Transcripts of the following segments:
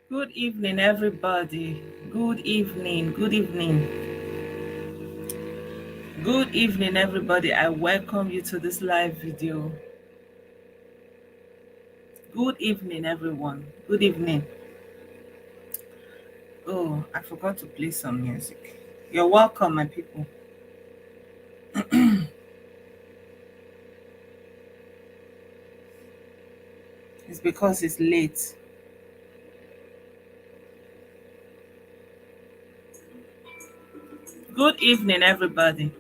Good evening, everybody. Good evening. Good evening. Good evening, everybody. I welcome you to this live video. Good evening, everyone. Good evening. Oh, I forgot to play some music. You're welcome, my people. It's because it's late. Good evening, everybody.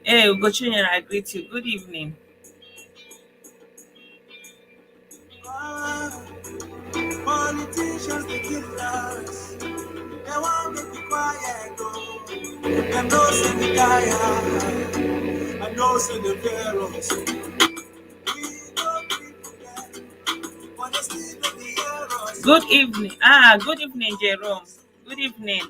Hey, Ugochinyere, I greet you. Good evening. Politicians, they kill us. They want me to be quiet, though. Them know say me tired. I know say the virus. We don't treat them, but they still don't hear us. Good evening. Good evening, Jerome. Good evening.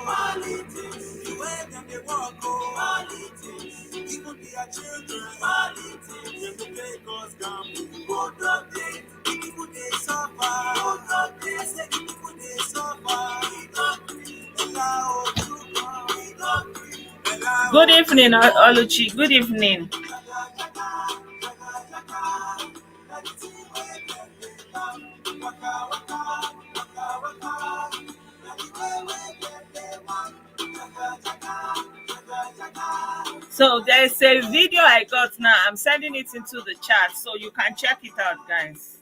Politics, the way them they walk, politics, even their children, politics, them they take us down, good luck day, the people they suffer, good luck day, say the people they suffer, we don't agree, allow to we don't agree. Good evening, Oluchi. Good evening. So there's a video I got now. I'm sending it into the chat so you can check it out, guys.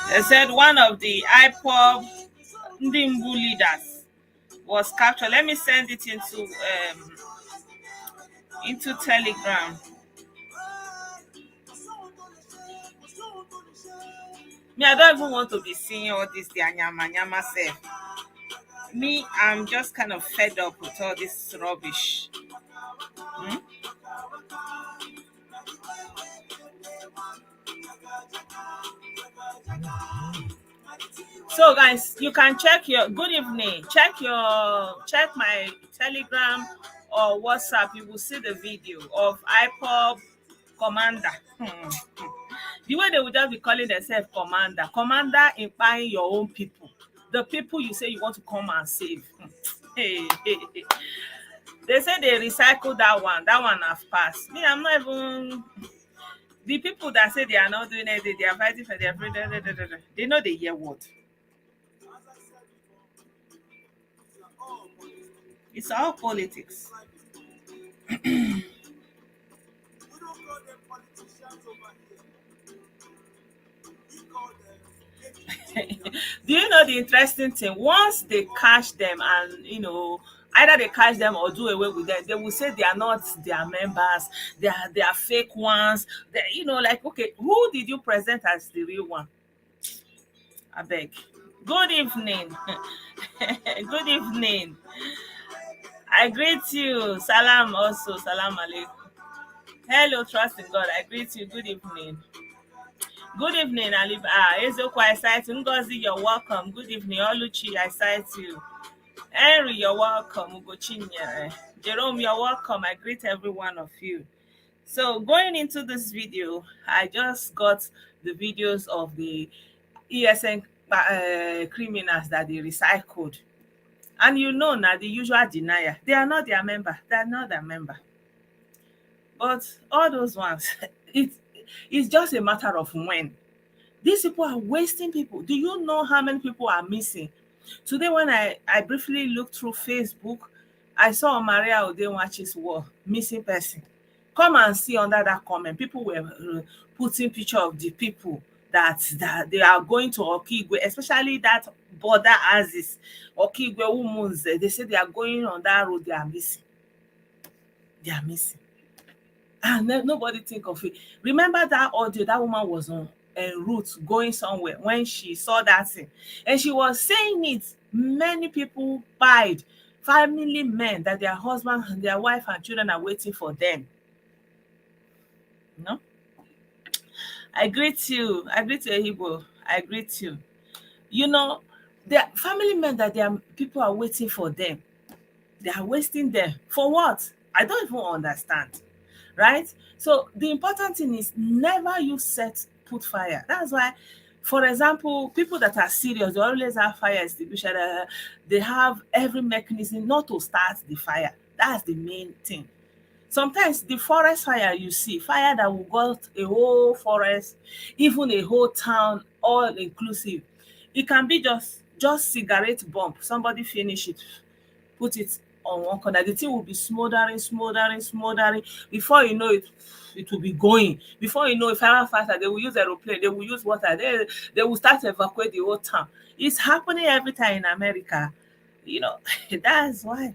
They said one of the IPOB Ndimbu leaders was captured. Let me send it into Telegram. Me, I don't even want to be seeing all this the anyama self. Me, I'm just kind of fed up with all this rubbish. So guys, you can check your good evening. Check my Telegram or WhatsApp. You will see the video of IPOB commander. The way they would just be calling themselves commander implying your own people, the people you say you want to come and save. Hey. They say they recycle that one has passed. Me, I'm not even the people that say they are not doing it, they are fighting for their freedom. They know they hear what. It's all politics. Do you know the interesting thing? Once they catch them and either they catch them or do away with them, they will say they are not their members, they are fake ones. Like, okay, who did you present as the real one? I beg. Good evening. Good evening. I greet you. Salam also. Salam alaikum. Hello, trust in God. I greet you. Good evening. Good evening, Alib. Ezoko, I cite you. Ngozi, you're welcome. Good evening, Oluchi, I cite you. Henry, you're welcome. Ugochinya. Jerome, you're welcome. I greet every one of you. So, going into this video, I just got the videos of the ESN criminals that they recycled. And now the usual denier. They are not their member. They are not their member. But all those ones, it's just a matter of when. These people are wasting people. Do you know how many people are missing? Today, when I briefly looked through Facebook, I saw Maria Odenwachi's wall, missing person. Come and see under that comment. People were putting picture of the people that they are going to Okigwe, especially that border Aziz, Okigwe women's. They say they are going on that road. They are missing. They are missing. And nobody think of it. Remember that audio that woman was on Ruth going somewhere when she saw that thing. And she was saying it. Many people died. Family men that their husband, their wife, and children are waiting for them. You know? I greet you. I greet you, Igbo. I greet you. You know, the family men that their people are waiting for them. They are wasting them. For what? I don't even understand. Right? So the important thing is never use set put fire. That's why, for example, people that are serious, they always have fire extinguisher. They have every mechanism not to start the fire. That's the main thing. Sometimes the forest fire you see, fire that will got a whole forest, even a whole town, all inclusive. It can be just cigarette bump. Somebody finish it, put it on one corner. The thing will be smoldering, smoldering, smoldering. Before you know it, it will be going. Before you know it, firefighter, they will use aeroplane, they will use water, they will start to evacuate the whole town. It's happening every time in America. You know, that's why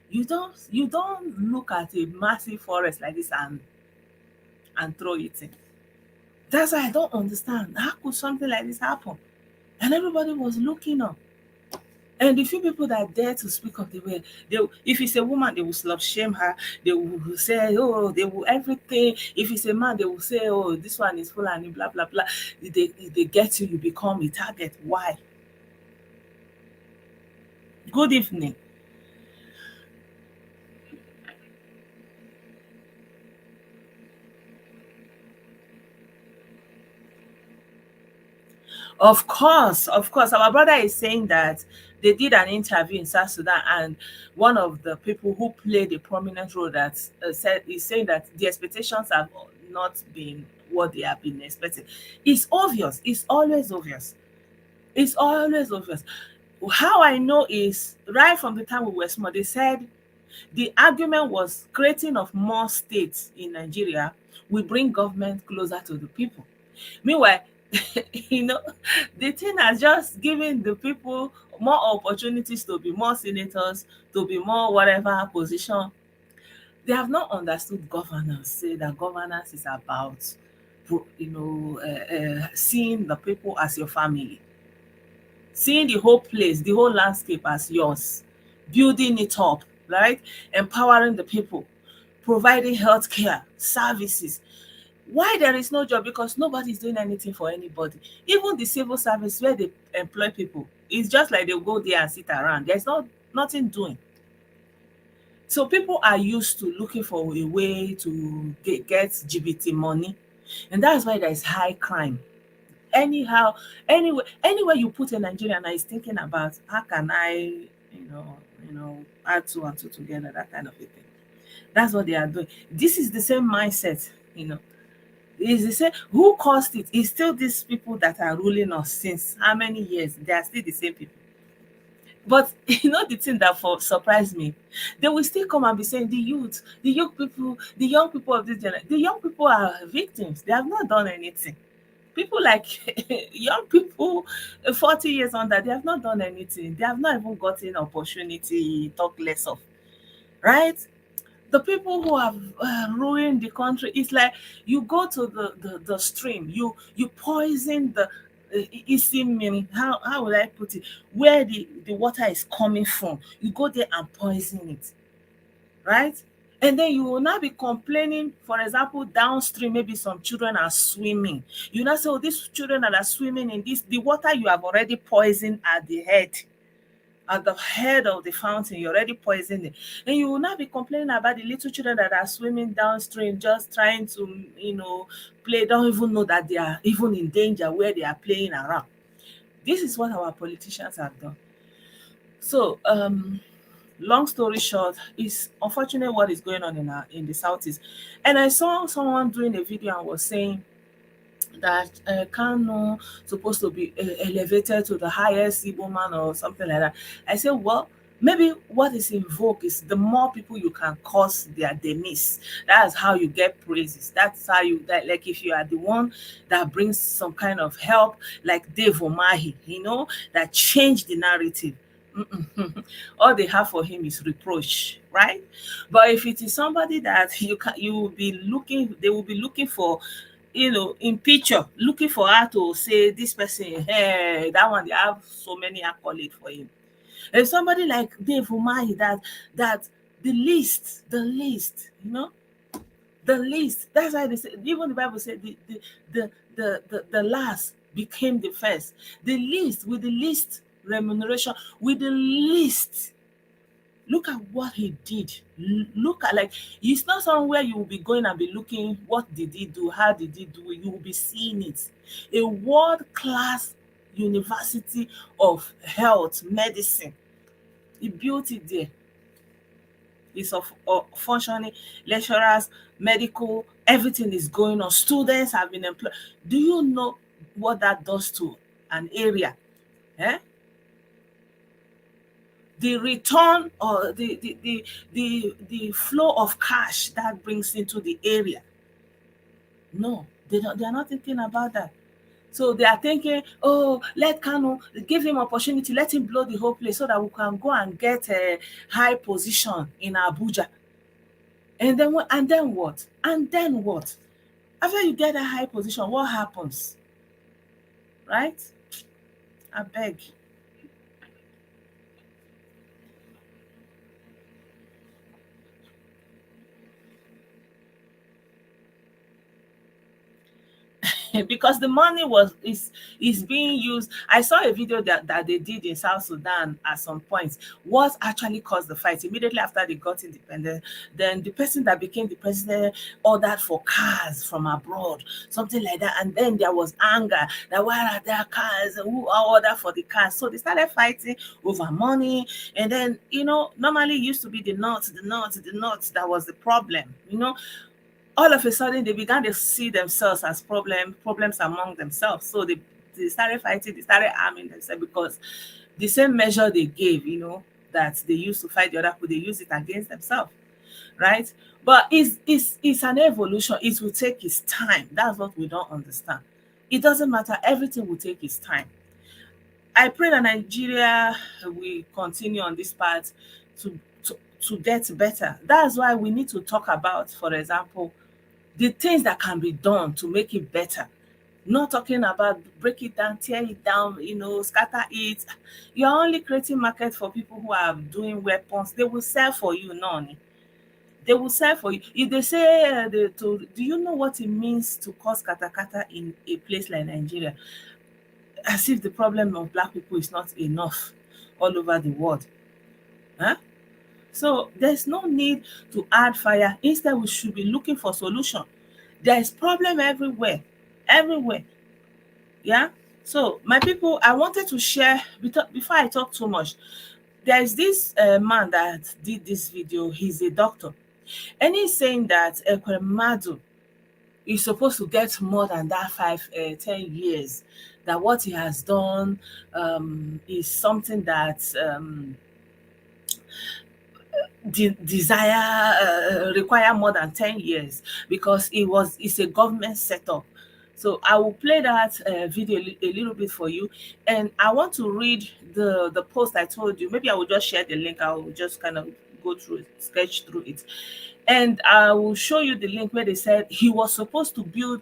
you don't look at a massive forest like this and throw it in. That's why I don't understand. How could something like this happen? And everybody was looking up. And the few people that dare to speak up, if it's a woman, they will slut shame her. They will say, oh, they will everything. If it's a man, they will say, oh, this one is full and blah, blah, blah. If they get you, you become a target. Why? Good evening. Of course. Our brother is saying that they did an interview in South Sudan, and one of the people who played a prominent role that said is saying that the expectations have not been what they have been expecting. It's obvious. It's always obvious. It's always obvious. How I know is right from the time we were small, they said the argument was creating of more states in Nigeria will bring government closer to the people. Meanwhile, you know, the thing has just given the people more opportunities to be more senators, to be more whatever position. They have not understood governance. Say that governance is about, seeing the people as your family, seeing the whole place, the whole landscape as yours, building it up, right? Empowering the people, providing healthcare services. Why there is no job? Because nobody is doing anything for anybody. Even the civil service where they employ people, it's just like they go there and sit around. There's nothing doing. So people are used to looking for a way to get GBT money, and that's why there is high crime. Anyhow, anywhere you put a Nigerian is thinking about how can I, add two and two together, that kind of a thing. That's what they are doing. This is the same mindset, is the same. Who caused it? It's still these people that are ruling us since how many years? They are still the same people. But the thing that for surprised me, they will still come and be saying the youth, the young people of this generation, the young people are victims. They have not done anything. People like young people, 40 years under, they have not done anything. They have not even gotten opportunity, talk less of, right? The people who have ruined the country, it's like you go to the stream, you poison the easy meaning, how would I put it, where the water is coming from, you go there and poison it, right? And then you will not be complaining, for example, downstream, maybe some children are swimming. You now say, oh, these children that are swimming in this, the water you have already poisoned at the head of the fountain, you already poisoned it. And you will not be complaining about the little children that are swimming downstream, just trying to, play, don't even know that they are even in danger where they are playing around. This is what our politicians have done. So, long story short, it's unfortunate what is going on in the southeast. And I saw someone doing a video and was saying that Kano supposed to be elevated to the highest Igbo man or something like that. I said, well, maybe what is in vogue is the more people you can cause their demise. That's how you get praises. That's how like if you are the one that brings some kind of help, like Dave Omahi, that changed the narrative. All they have for him is reproach, right? But if it is somebody that you will be looking, they will be looking for in picture, looking for her to say this person, hey, that one, they have so many accolades for him. And somebody like Dave Umahi, that the least. That's why they say, even the Bible said the last became the first. The least, with the least remuneration, with the least. Look at what he did. Look at, like, it's not somewhere you will be going and be looking, what did he do, how did he do it. You will be seeing it. A world class university of health medicine. He built it there. It's of functioning, lecturers, medical, everything is going on. Students have been employed. Do you know what that does to an area? Eh? The return, or the flow of cash that brings into the area. No, they are not thinking about that. So they are thinking, oh, let Kanu, give him opportunity, let him blow the whole place so that we can go and get a high position in Abuja. And then what? And then what? After you get a high position, what happens? Right? I beg. Because the money is being used. I saw a video that they did in South Sudan at some point. What actually caused the fight? Immediately after they got independent, then the person that became the president ordered for cars from abroad, something like that. And then there was anger that, why are there cars? Who are order for the cars? So they started fighting over money. And then, normally it used to be the north that was the problem. All of a sudden they began to see themselves as problems among themselves. So they started fighting, they started arming themselves, because the same measure they gave, that they used to fight the other people, they use it against themselves, right? But it's an evolution. It will take its time. That's what we don't understand. It doesn't matter, everything will take its time. I pray that Nigeria will continue on this path to get better. That's why we need to talk about, for example, the things that can be done to make it better. Not talking about break it down, tear it down, scatter it. You're only creating market for people who are doing weapons. They will sell for you, none. They will sell for you. If they say, do you know what it means to cause katakata in a place like Nigeria? As if the problem of black people is not enough all over the world. Huh? So there's no need to add fire. Instead, we should be looking for solution. There is problem everywhere, everywhere. Yeah. So my people, I wanted to share, before I talk too much. There is this man that did this video. He's a doctor, and he's saying that Ekweremadu is supposed to get more than that 10 years. That what he has done is something that desire require more than 10 years, because it's a government setup. So I will play that video a little bit for you, and I want to read the post I told you. Maybe I will just share the link. I will just kind of go through it, sketch through it, and I will show you the link where they said he was supposed to build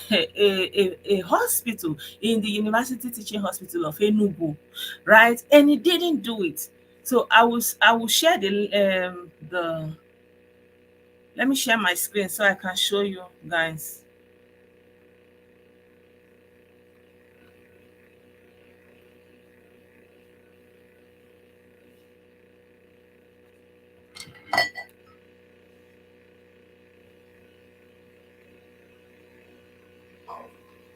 a hospital in the University Teaching Hospital of Enugu, right? And he didn't do it. So I will share the let me share my screen so I can show you guys.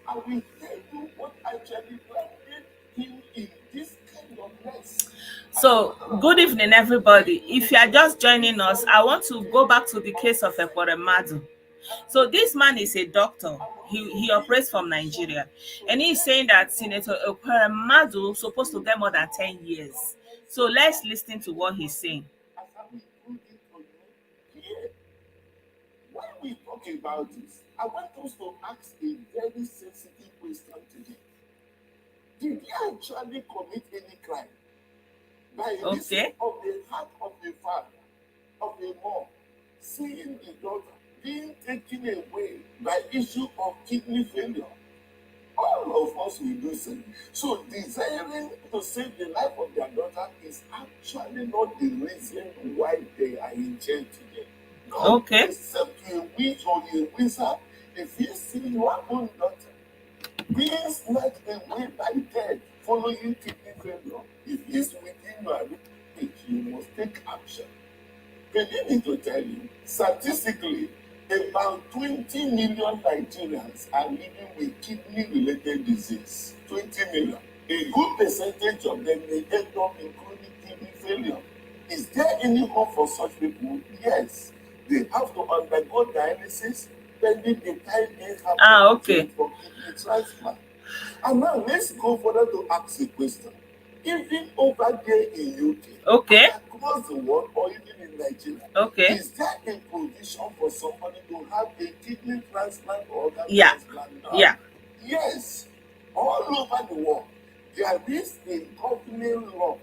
I will tell you what actually landed him in this kind of mess. So, good evening, everybody. If you are just joining us, I want to go back to the case of Ekweremadu. So, this man is a doctor. He operates from Nigeria, and he's saying that Senator Ekweremadu is supposed to get more than 10 years. So, let's listen to what he's saying. When we talk about this, I want us to ask a very sensitive question today. Did he actually commit any crime? By reason of the heart of the father, of the mom, seeing the daughter being taken away by issue of kidney failure. All of us will do same. So desiring to save the life of their daughter is actually not the reason why they are in jail today. No, Okay. except a witch or a wizard. If you see your own daughter being snatched away by death following kidney failure, if it's within your reach, you must take action. Permit me to tell you, statistically, about 20 million Nigerians are living with kidney-related disease. 20 million. A good percentage of them may end up in chronic kidney failure. Is there any hope for such people? Yes. They have to undergo dialysis pending the time they have Okay. for kidney transplant. And now let's go further to ask a question. Even over there in UK, Okay. across the world, or even in Nigeria, Okay. is there a provision for somebody to have a kidney transplant or organ Yeah. transplant now? Yeah. Yes. All over the world, there is a governing law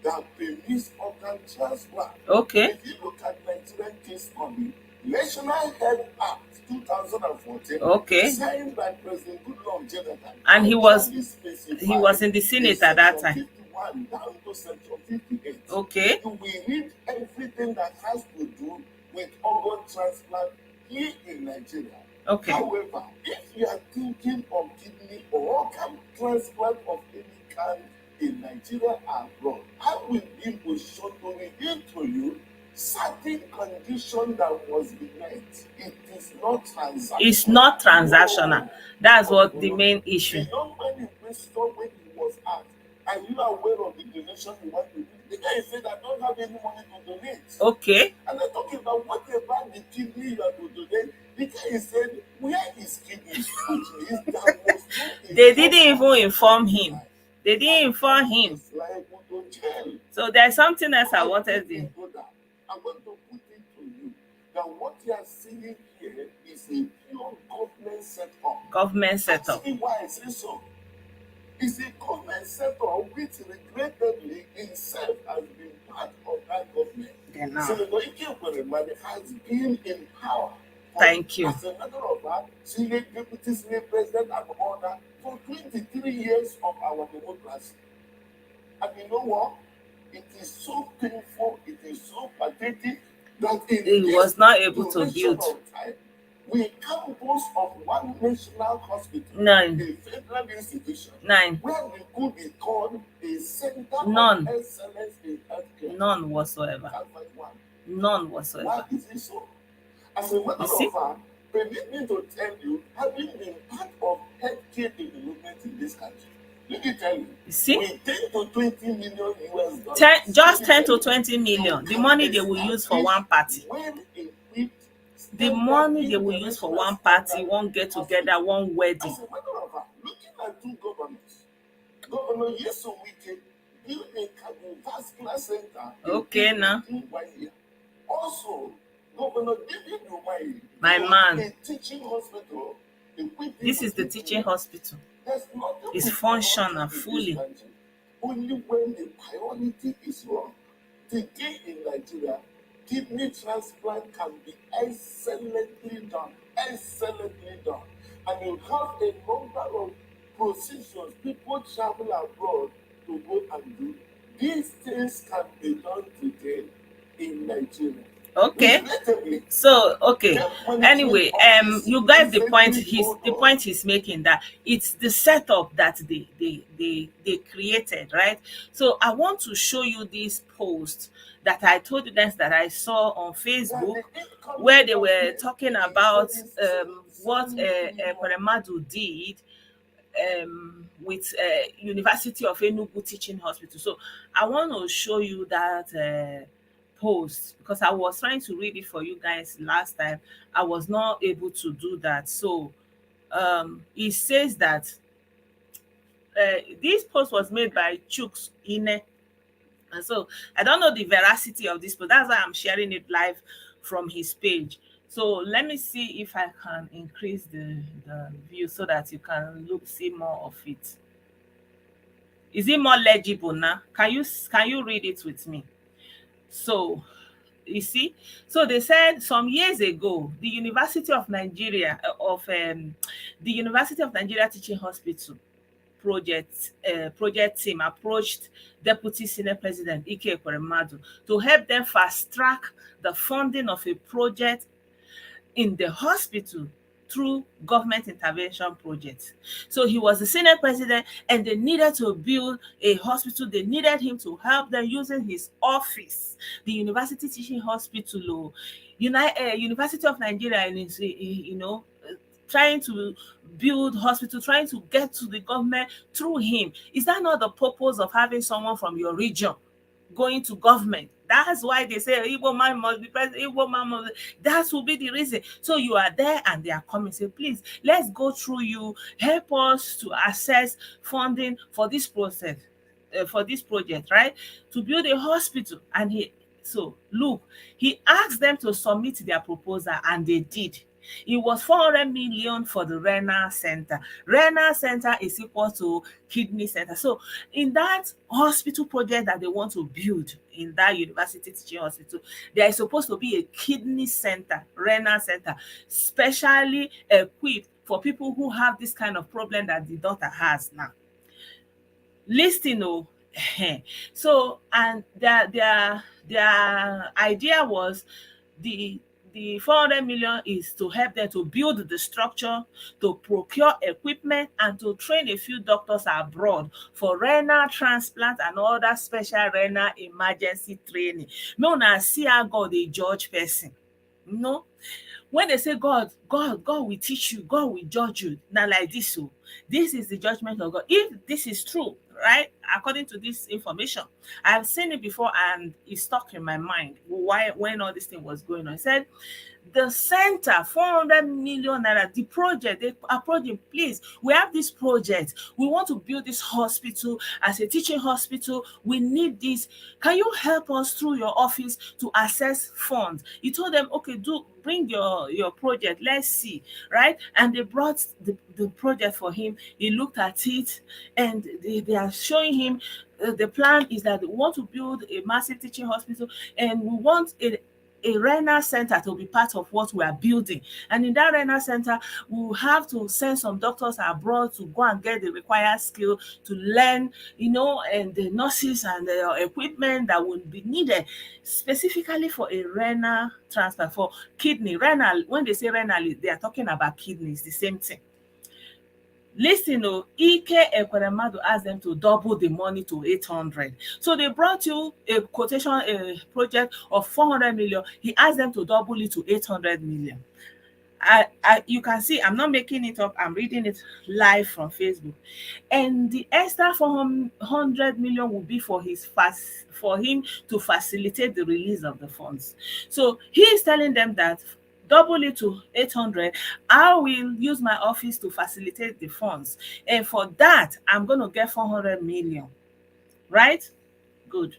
that permits organ transplant. Okay. If you look at Nigerian case study, National Health Act 2014, Okay. signed by President Goodluck Jonathan, And he was in the in Senate at that section time. 51 down to section 58. Okay. You will read everything that has to do with organ transplant here in Nigeria. Okay. However, if you are thinking of kidney or organ transplant of any kind in Nigeria and abroad, I will be positioned to reveal to you certain condition that must be met. It is not transactional. It's not transactional. No. That's what the main issue. The young man in question, when he was asked, are you aware of the donation you want to do? The guy said, I don't have any money to donate. Okay. And they're talking about what about the kidney you are to donate. The guy said, where is kidney? Which means there was no They didn't even inform him. They didn't inform him. liable to jail. So there's something else I wanted to. I want to put it to you that what you are seeing here is a pure government setup. Government setup. See why I say so. It's a government setup which regrettably itself has been part of that government. Senator Ekweremadu has been in power. Thank you. As a matter of fact, Senate Deputy Senate President and order for 23 years of our democracy. And you know what? It is so painful, it is so pathetic that he was not able to build. Time, we can't boast of one national hospital, none, a federal institution, none, where we could be called a center none, of excellence in healthcare. None whatsoever. None whatsoever. Why is it so? As a matter of fact, permit me to tell you, having been part of healthcare development in this country, let me tell you, with 10 to 20 million US dollars, just 10 to 20 million, the money they will use for one party. The money they will use for one party, one get together, one wedding. As a matter of fact, looking at two governors, Governor Yeso Wike built a cardiovascular center. Okay, now. Also, Governor David Umahi, my man, a teaching hospital. This is the teaching hospital. It's functional fully. Only when the priority is wrong. Today in Nigeria, kidney transplant can be excellently done. Excellently done. And you have a number of procedures. People travel abroad to go and do. These things can be done today in Nigeria. Okay. So okay. Anyway, you got the point. The point he's making, that it's the setup that they created, right? So I want to show you this post that I told you guys that I saw on Facebook, where they were talking about what Ekweremadu did with University of Enugu Teaching Hospital. So I want to show you that post, because I was trying to read it for you guys last time. I was not able to do that. So it says that this post was made by Chuks Ine. And so I don't know the veracity of this, but that's why I'm sharing it live from his page. So let me see if I can increase the view so that you can see more of it. Is it more legible now? Can you read it with me? So You see, so they said some years ago, the University of Nigeria the University of Nigeria Teaching Hospital project team approached Deputy Senate President Ekweremadu to help them fast track the funding of a project in the hospital through government intervention projects. So he was the Senate president and they needed to build a hospital. They needed him to help them using his office, the University Teaching Hospital, University of Nigeria, and is, trying to build hospital, trying to get to the government through him. Is that not the purpose of having someone from your region going to government? That's why they say Igbo man must be president, Igbo man must be, that will be the reason. So you are there and they are coming, say, please, let's go through you, help us to access funding for this process, for this project, right? To build a hospital. And so look, he asked them to submit their proposal and they did. It was 400 million for the renal center. Renal center is equal to kidney center. So in that hospital project that they want to build in that university teaching hospital, there is supposed to be a kidney center, renal center, specially equipped for people who have this kind of problem that the daughter has now. Listen, oh, so and their idea was the the 400 million is to help them to build the structure, to procure equipment, and to train a few doctors abroad for renal transplant and other special renal emergency training. Make una see how God dey judge person. No, when they say God will teach you, God will judge you, na like this. So this is the judgment of God. If this is true, right, according to this information, I've seen it before and it stuck in my mind why when all this thing was going on. It said the center, 400 million naira, the project, they approached him, please, we have this project, we want to build this hospital as a teaching hospital, we need this, can you help us through your office to access funds? He told them, okay, bring your project, let's see, right? And they brought the project for him. He looked at it and they are showing him the plan is that we want to build a massive teaching hospital and we want a renal center to be part of what we are building. And in that renal center, we will have to send some doctors abroad to go and get the required skill to learn, and the nurses and the equipment that will be needed specifically for a renal transplant, for kidney. Renal, when they say renal, they are talking about kidneys, the same thing. Listen, oh, Ekweremadu asked them to double the money to 800. So they brought you a quotation, a project of 400 million. He asked them to double it to 800 million. You can see I'm not making it up. I'm reading it live from Facebook. And the extra 400 million will be for him to facilitate the release of the funds. So he is telling them that double it to 800. I will use my office to facilitate the funds. And for that, I'm going to get 400 million. Right? Good.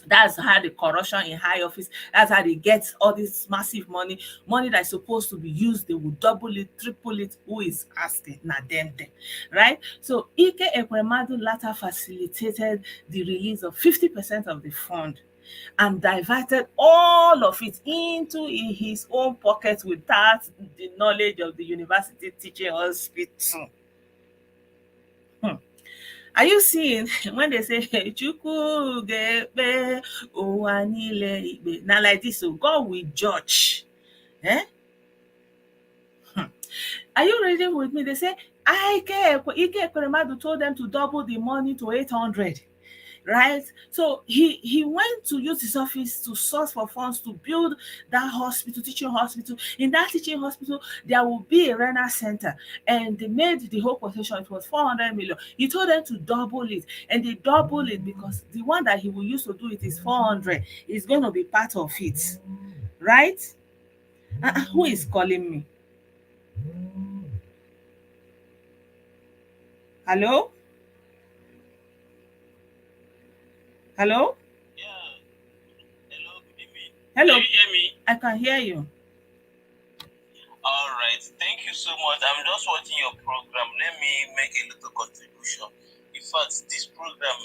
That's how the corruption in high office, that's how they get all this massive money that's supposed to be used. They will double it, triple it. Who is asking? Na them, right? So Ekweremadu later facilitated the release of 50% of the fund and diverted all of it into his own pocket without the knowledge of the university teaching hospital. Are you seeing when they say Chukwu ga-ekpe ụwa niile ikpe? Now like this, so God will judge. Are you reading with me? They say Ike Ekweremadu told them to double the money to 800. Right? So he went to use his office to source for funds to build that hospital, teaching hospital. In that teaching hospital, there will be a renal center. And they made the whole quotation, it was 400 million. He told them to double it. And they doubled it because the one that he will use to do it is 400. It's going to be part of it. Right? Who is calling me? Hello? Hello? Yeah. Hello, good evening. Hello. Can you hear me? I can hear you. All right. Thank you so much. I'm just watching your program. Let me make a little contribution. You fact, this program,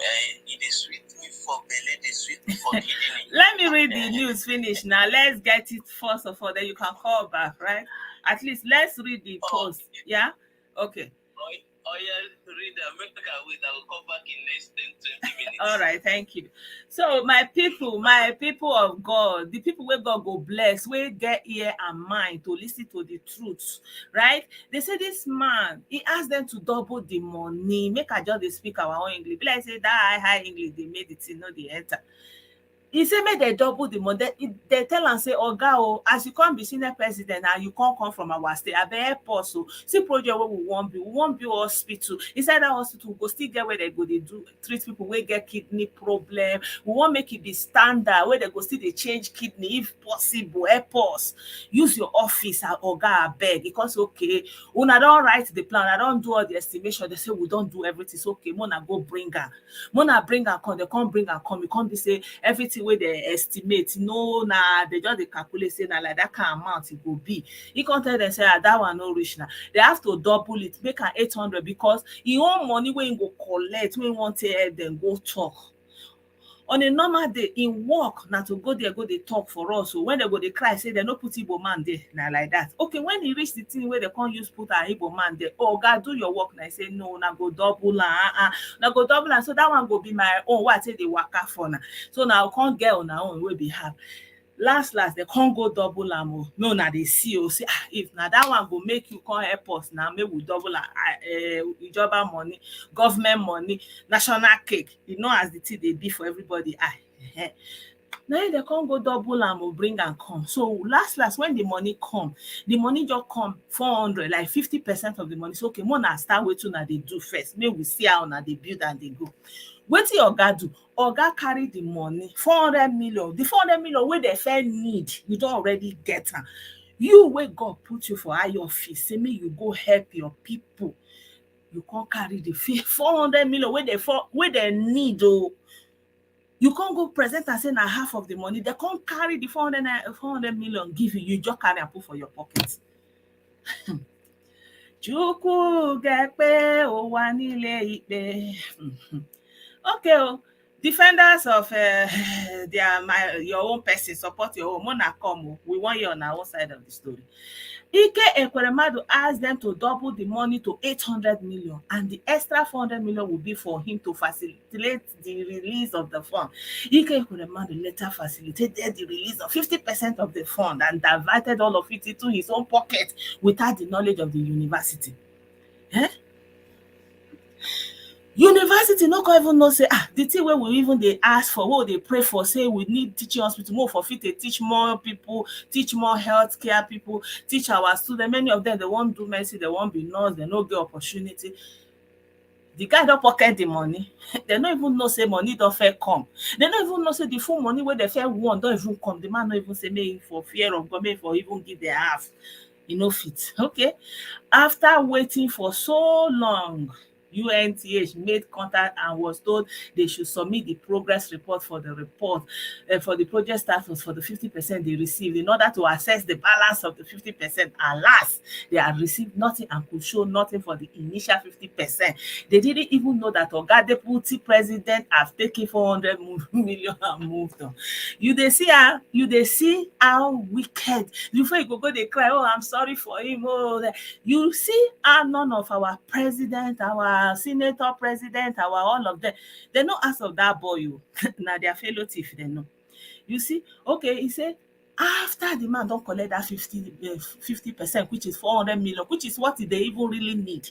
it is sweet me for belly, they sweet me for kidney. Let me read the news finish now. Let's get it first of all, then you can call back, right? At least let's read the Oh, post. Yeah? Okay. yeah, read them. Make I wait. I will come back in next 10, 20 minutes. All right, thank you. So my people of God, the people where God go bless, where get ear and mind to listen to the truth, right? They say this man, he asked them to double the money. Make I just dey speak our own English. Be like say that high English, they made it, no, they enter. He say make dem double the money. Dem tell am say oga as you come be senior president and you come from our state, abeg help us see project wey we wan build hospital. Inside dat hospital we go still get where dem go dey do treat people wey get kidney problem. We wan make e be standard wey dem go still dey change kidney if possible. Help us use your office oga abeg, because okay una don write the plan, una don do all the estimation. Dem say we don do everything, so okay make una go bring am. Make una bring am come. Dem come bring am come. E come be say everything wey dem estimate, no, na dem just dey calculate say na like dat kind amount e go be. E come tell dem say dat one no reach na. They have to double it, make am 800, because e own money wey im go collect wey im wan take help dem go talk. On a normal day, im work na to go there go dey talk for us. So when dem go dey cry say dem no put Igbo man there, na like that. Okay, when e reach the thing wey dem come use put our Igbo man there, oga do your work. Na say no, na go double am. Na go double am. So that one go be my own wey I take dey waka for na. So na come get una own wey be half. Last dem come go double am o. No, na dey see say if na that one go make you come help us na, make we double am. Ijoba money, government money, national cake. You know as the thing dey be for everybody eye. Na im dem come go double am o, bring am come. So last when the money come, the money just come 400, like 50% of the money. So okay, make una start wetin una dey do first. Make we see how una dey build and dey go. Wetin oga do? Oga carry the money, 400 million. The 400 million wey dem first need, you don already get am. You wey God put you for high office, say make you go help your people, you come carry the 400 million wey dem need o. You come go present am say na half of the money. Dem come carry the 400 million give you, you just carry am put for your pocket. Chukwu gekpe ụwa niile ikpe. Okay o, defenders of your own person, support your own. Mona come o, we wan hear on our own side of the story. Ekweremadu asked them to double the money to 800 million, and the extra 400 million will be for him to facilitate the release of the fund. Ekweremadu later facilitated the release of 50% of the fund and diverted all of it into his own pocket without the knowledge of the university. University no come even know say the thing wey we even dey ask for, wey we dey pray for, say we need teaching hospital, more for fit dey teach more people, teach more healthcare people, teach our students. Many of them, they wan do medicine, they wan be nurse, they no get opportunity. The guy don pocket the money. They no even know say money don first come. They no even know say the full money wey they first want don even come. The man no even say make him, for fear of God, make him for even give the half. E no fit. Okay. After waiting for so long, UNTH made contact and was told they should submit the progress report for the for the project status for the 50% they received in order to assess the balance of the 50%. Alas, they had received nothing and could show nothing for the initial 50%. They didn't even know that Oga Deputy President have taken 400 million and moved on. You dey see how wicked. Before you go dey cry, oh, I'm sorry for him. Oh, you see how none of our president, our senator president, our all of them, they no ask of that boy. Na their fellow thief, they know. You see, okay, he said after the man don collect that 50%, which is 400 million, which is what they even really need,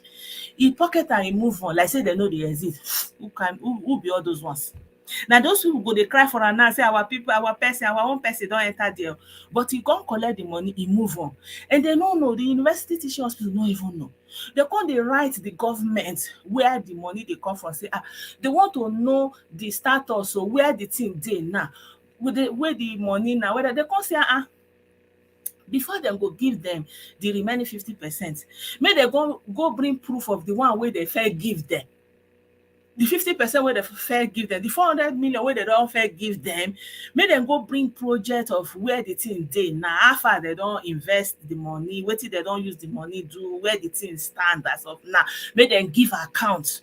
he pocket and he move on like say they know they exist. Who be all those ones? Now those people go dey cry for am now, say our people, our person, our own person don enter there, but he come collect the money, he move on. And they no know, the university teaching hospital no even know. They come dey write the government where the money dey come from, say they want to know the status or where the thing dey now, with the where the money now, whether they come say before dem go give them the remaining 50%, make dem go bring proof of the one wey dey first give them. The 50% wey dem first give them, the 400 million wey dem don first give them, make dem go bring project of where the thing dey now, how far dem don invest the money, wetin dem don use the money do, where the thing stand as of now. Make dem give account.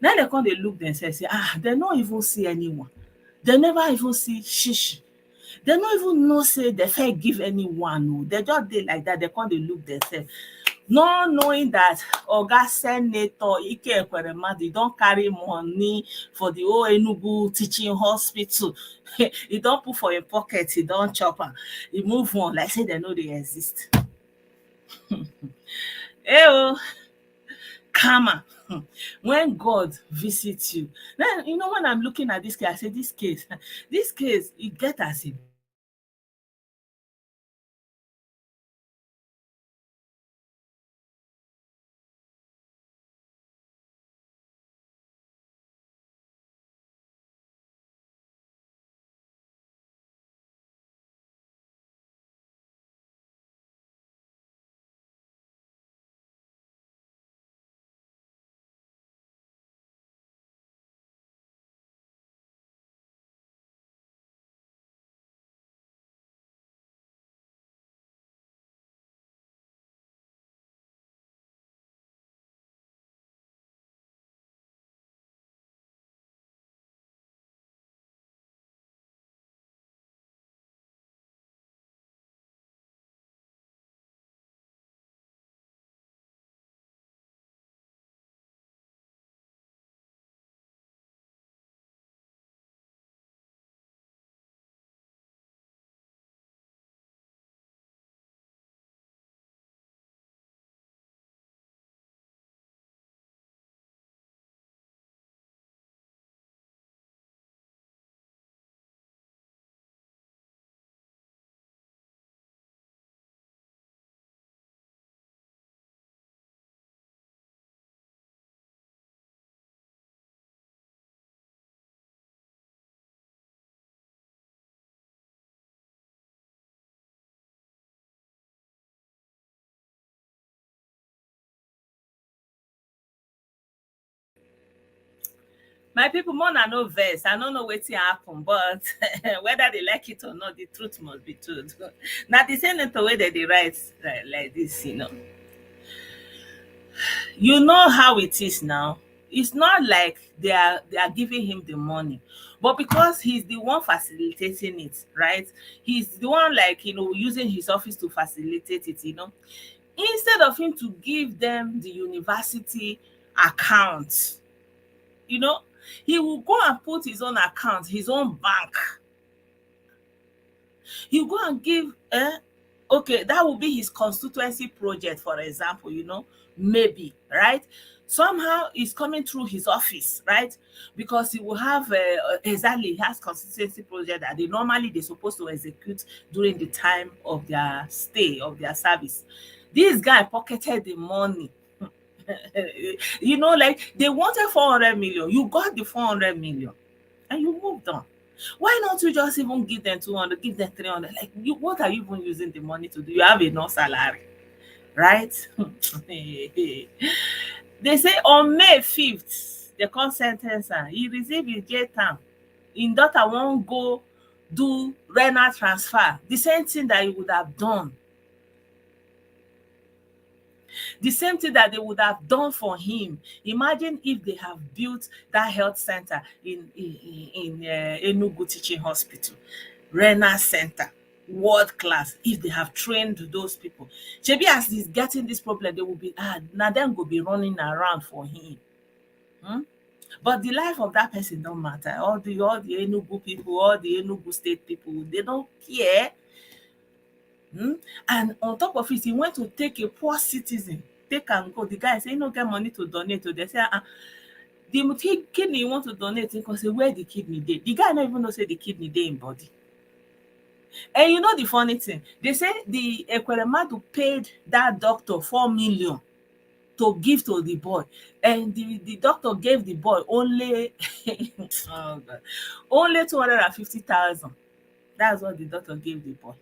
Now they come, they look themselves, say, ah, they don't even see anyone. They never even see shishi. They don't even know say they fit give anyone. Oh. They just dey like that. They come, they look themselves. Not knowing that Oga Senator Ike Ekweremadu don carry money for the whole Enugu teaching hospital. He don put for im pocket, he don chop am. He move on like say dem no dey exist. Oh, karma. When God visits you. Then, you know, when I'm looking at this case, I say, this case, it get as e my people more na no vex. I no know wetin happen, but whether they like it or not, the truth must be told. Na the senator wey dem dey write like this, you know. You know how it is now. It's not like they are giving him the money, but because he's the one facilitating it, right? He's the one, like, you know, using his office to facilitate it, you know. Instead of him to give them the university account, you know, he will go and put his own account, his own bank. He'll go and give, okay, that will be his constituency project, for example, you know, maybe, right? Somehow it's coming through his office, right? Because he will have, exactly, he has constituency project that they're supposed to execute during the time of their stay, of their service. This guy pocketed the money. You know, like, they wanted 400 million. You got the 400 million and you moved on. Why not you just even give them 200, give them 300? Like, you, what are you even using the money to do? You have enough salary, right? They say on May 5th, they come sen ten ce am. He receive his jail term. Im daughter wan go do renal transfer. The same thing that he would have done. The same thing that they would have done for him. Imagine if they have built that health center in Enugu Teaching Hospital, renal center, world class. If they have trained those people, shebi as he's getting this problem, they will be, now them go be running around for him. Hmm? But the life of that person don't matter. All the Enugu people, all the Enugu state people, they don't care. Hmm? And on top of it, he went to take a poor citizen, take and go. The guy say he no get money to donate to. They say, the kidney you want to donate, he say, where the kidney dey? The guy no even know say the kidney dey in body. And you know the funny thing, they say the Ekweremadu paid that doctor 4 million to give to the boy, and the doctor gave the boy only oh God, only 250,000. That's what the doctor gave the boy.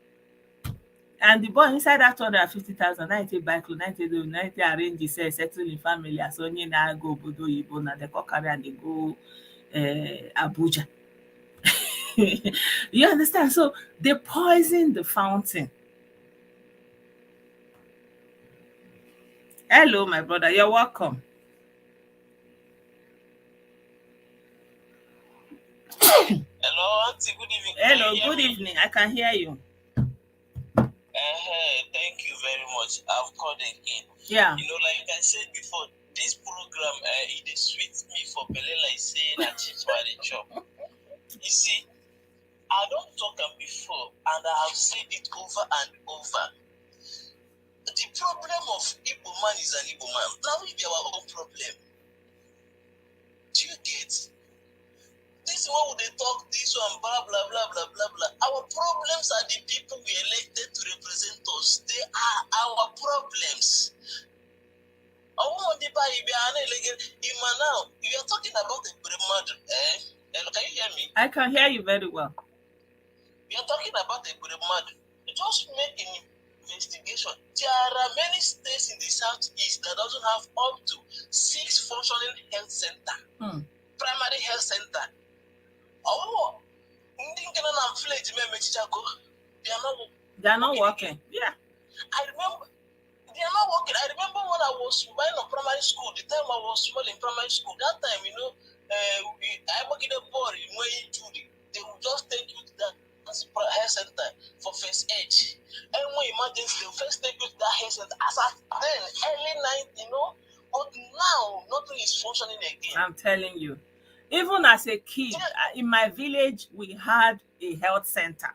And the boy inside that 250,000, na him take buy cloth, na him take do, na him take arrange himself, settle him family as onye na-aga obodo oyibo, na dem come carry am dey go Abuja. You understand? So they poison the fountain. Hello, my brother, you're welcome. Auntie, good evening. Can you Hello, hear good me? evening. I can hear you. Thank you very much. I've called again. Yeah. Like I said before, this program, it is sweet me for Bele like saying a chief job. You see, I don't talk am before, and I have said it over and over. The problem of Igbo man is an Igbo man. Now we be our own problem. Do you get? This is what they talk, this one, blah, blah, blah, blah, blah, blah. Our problems are the people we elected to represent us. They are our problems. Now, you are talking about the Ekweremadu, eh? Hello, can you hear me? I can hear you very well. We are talking about the Ekweremadu. Just make an investigation. There are many states in the southeast that doesn't have up to 6 functioning health centers, primary health center. Oh, they are not working. Yeah. I remember they are not working. I remember when I was while in primary school, the time I was small in primary school, that time, I work in a board in where they will just take you to that health center for first aid. And when emergency, they will first take you to that health center. As at then, early night, but now nothing is functioning again. I'm telling you. Even as a kid, in my village, we had a health center.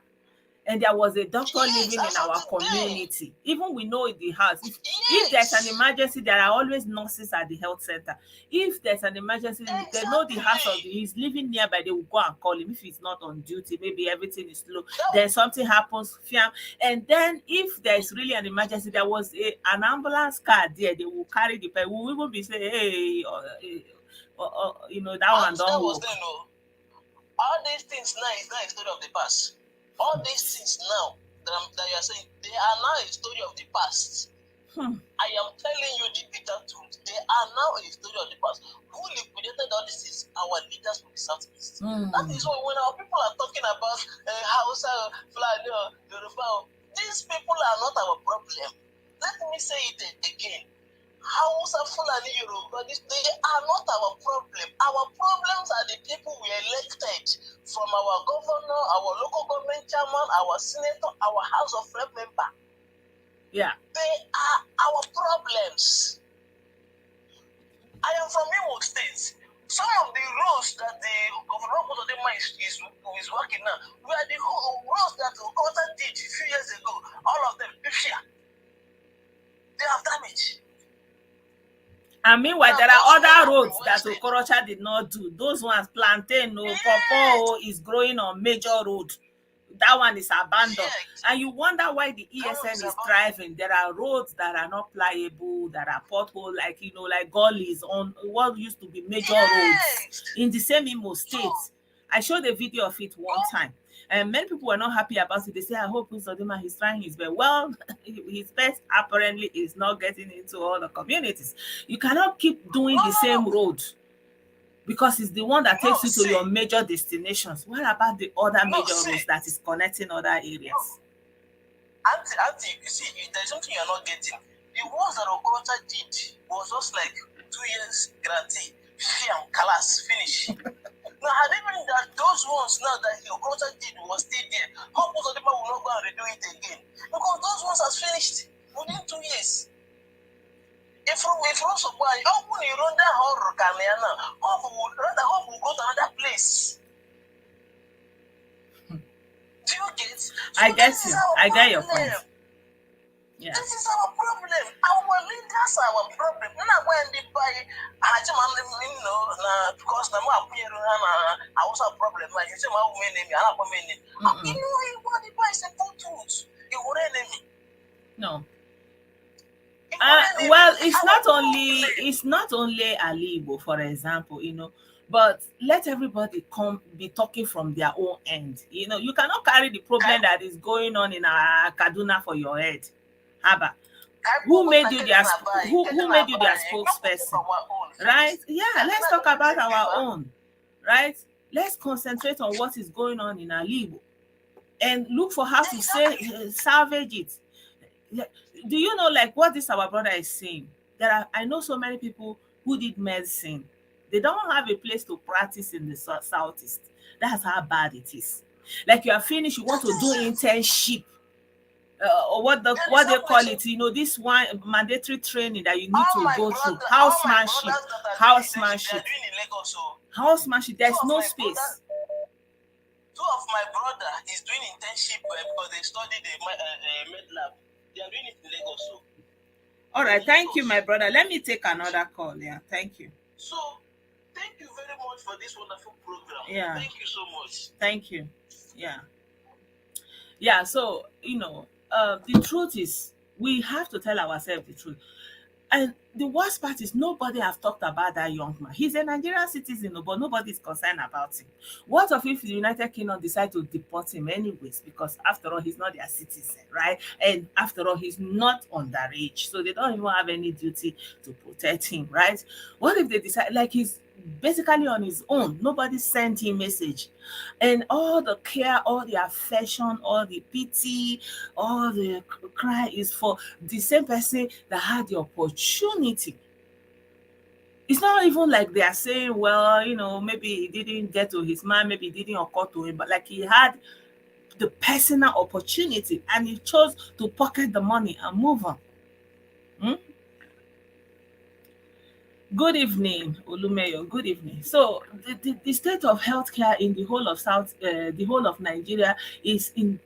And there was a doctor living in our community. Even we know in the house, if there's an emergency, there are always nurses at the health center. If there's an emergency, they know the house of he's living nearby, they will go and call him if he's not on duty. Maybe everything is slow. Then something happens, and then if there's really an emergency, there was an ambulance car there. They will carry the person. We will even be saying, hey, that one don't work. All these things now is not a story of the past. All these things now that you are saying, they are now a story of the past. I am telling you the bitter truth. They are now a story of the past. Who liquidated all this is our leaders from the southeast. That is why when our people are talking about Hausa, Fulani, Yoruba, these people are not our problem. Let me say it again. Hausa, Fulani, Yoruba, they are not our problem. Our problems are the people we elected from our governor, our local government chairman, our senator, our House of Rep member. Yeah. They are our problems. I am from Imo State. Some of the roads that the governor is working now were the roads that Okota did a few years ago. All of them, they have damage. And meanwhile, there are other roads that Okorocha did not do. Those ones, plantain, pawpaw is growing on major road. That one is abandoned. Yes. And you wonder why the ESN is thriving. There are roads that are not pliable, that are pothole, like gullies on what used to be major roads in the same Imo State. I showed a video of it one time. And many people were not happy about it. They say, I hope Uzodima is trying his best. Well, his best apparently is not getting into all the communities. You cannot keep doing the same road because it's the one that takes you to your major destinations. What about the other major roads that is connecting other areas? Auntie, you see, there's something you're not getting. The ones that Okorocha did was just like 2 years guarantee, class, finish. Now, had even that those ones now that Okorocha did was still there, how most of them will not go and redo it again? Because those ones has finished within 2 years. If you also buy, how will you run that horror Kaliana? How will go to another place? Do you get? So I get you. I get your point. Yeah. This is our problem. Our leaders are our problem. Not when they buy, because the more I was a problem. Like you say, my woman, what they buy is a good tools. You would enemy. No. Well, it's not only Alibo, for example, but let everybody be talking from their own end. You cannot carry the problem that is going on in Kaduna for your head. Haba. Who made you their spokesperson? Right? Yeah, let's talk about our own. Right? Let's concentrate on what is going on in Alibo and look for how to salvage it. Do you know, like what this our brother is saying? I know so many people who did medicine. They don't have a place to practice in the southeast. That's how bad it is. Like you are finished, you want to do internship, or what they call it, this one mandatory training that you need to go through. Housemanship. Housemanship. Housemanship. There's no space. Two of my brother is doing internship because they studied the med lab. They are doing it in Lagos. So. All right, thank you, my brother. Let me take another call. Yeah, thank you. So, thank you very much for this wonderful program. Yeah. Thank you so much. Thank you. Yeah. Yeah, so, the truth is, we have to tell ourselves the truth. And the worst part is nobody has talked about that young man. He's a Nigerian citizen, but nobody is concerned about him. What if the United Kingdom decide to deport him anyways? Because after all, he's not their citizen, right? And after all, he's not underage, so they don't even have any duty to protect him, right? What if they decide, like, he's basically on his own, nobody sent him message, and all the care, all the affection, all the pity, all the cry is for the same person that had the opportunity. It's not even like they are saying, well, maybe he didn't get to his mind, maybe it didn't occur to him, but like he had the personal opportunity and he chose to pocket the money and move on. Good evening, Olumeyo. Good evening. So the state of healthcare in the whole of the whole of Nigeria is in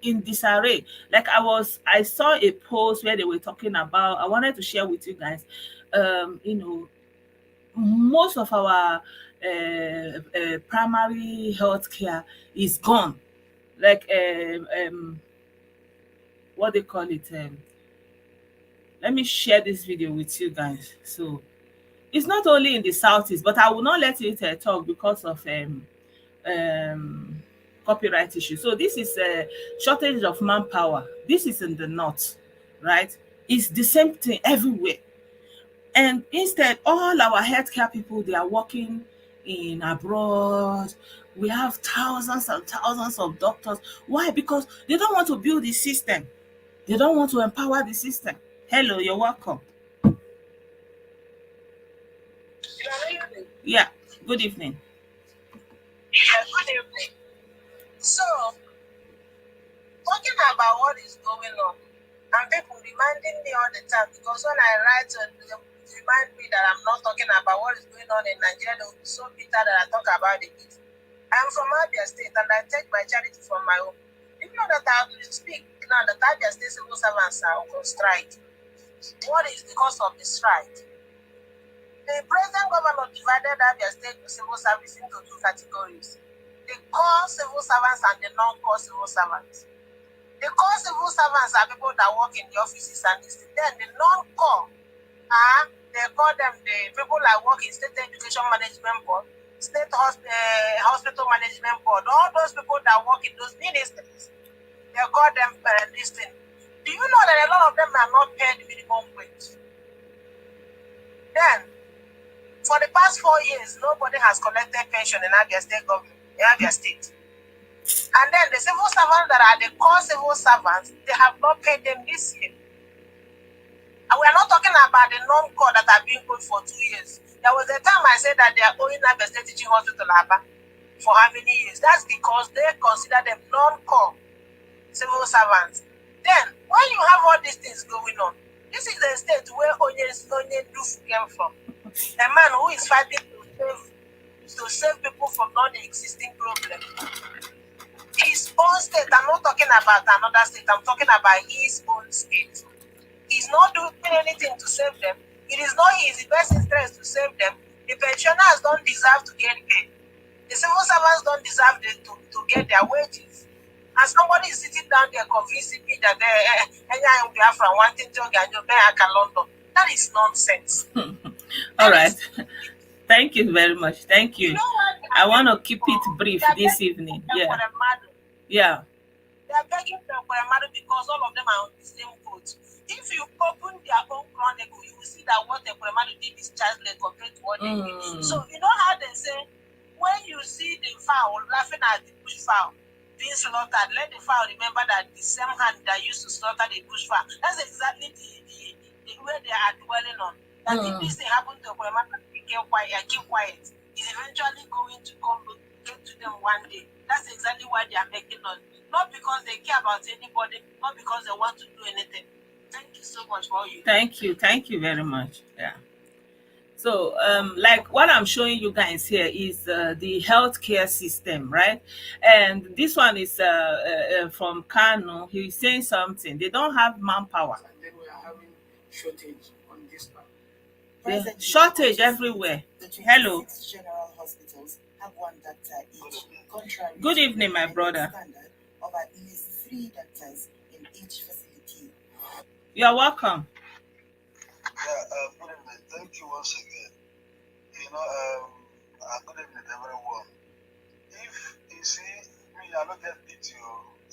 disarray. Like I saw a post where they were talking about. I wanted to share with you guys. Most of our primary healthcare is gone. Like what they call it. Let me share this video with you guys. So it's not only in the southeast, but I will not let it talk because of copyright issue. So this is a shortage of manpower. This is in the north, right? It's the same thing everywhere. And instead, all our healthcare people, they are working in abroad. We have thousands and thousands of doctors. Why? Because they don't want to build the system. They don't want to empower the system. Hello, you're welcome. Yeah, good evening. Yeah, good evening. So, talking about what is going on, and people reminding me all the time, because when I write, they remind me that I'm not talking about what is going on in Nigeria. They will be so bitter that I talk about it. I'm from Abia State and I take my charity from my home. You know that I have to speak now that Abia State civil servants are on strike. What is the cause of the strike? The present government divided Abia State civil service into two categories: the core civil servants and the non-core civil servants. The core civil servants are people that work in the offices and this. Then the non-core they call them the people that work in state education management board, state hospital management board, all those people that work in those ministries. They call them this thing. Do you know that a lot of them are not paid minimum wage? Then, for the past 4 years, nobody has collected pension in Abia State government, in Abia State. And then the civil servants that are the core civil servants, they have not paid them this year. And we are not talking about the non-core that are being paid for 2 years. There was a time I said that they are owing Abia State Teaching Hospital for how many years? That's because they consider them non-core civil servants. Then, when you have all these things going on, this is the state where Onye Duf came from. A man who is fighting to save people from non-existing problems. His own state, I'm not talking about another state, I'm talking about his own state. He's not doing anything to save them. It is not his best interest to save them. The pensioners don't deserve to get paid. The civil servants don't deserve to get their wages. And somebody is sitting down there convincing me that I'm Biafra wanting to get London. That is nonsense. All right. Thank you very much. Thank you. I want to keep it brief this evening. Yeah. Yeah. They are begging for Ekweremadu because all of them are on the same boat. If you open their own chronicle, you will see that what Ekweremadu did is childless compared to what they did. So you know how they say, when you see the fowl laughing at the bush fowl being slaughtered, let the fowl remember that the same hand that used to slaughter the bush fowl. That's exactly the way they are dwelling on. That if this thing happened to Ekweremadu, keep quiet, is eventually going to get to them one day. That's exactly why they are making us. Not because they care about anybody, not because they want to do anything. Thank you so much for all you do. Thank you very much. Yeah. So, like what I'm showing you guys here is the healthcare system, right? And this one is from Kano. He's saying something. They don't have manpower. And then we are having shortage on this part. The shortage everywhere. Hello. General hospitals have one doctor each, contrary Good to evening, my the brother. standard of at least 3 doctors in each facility. You're welcome. Yeah, good evening. Thank you once again. Good evening, everyone. If you see me, I don't get pity,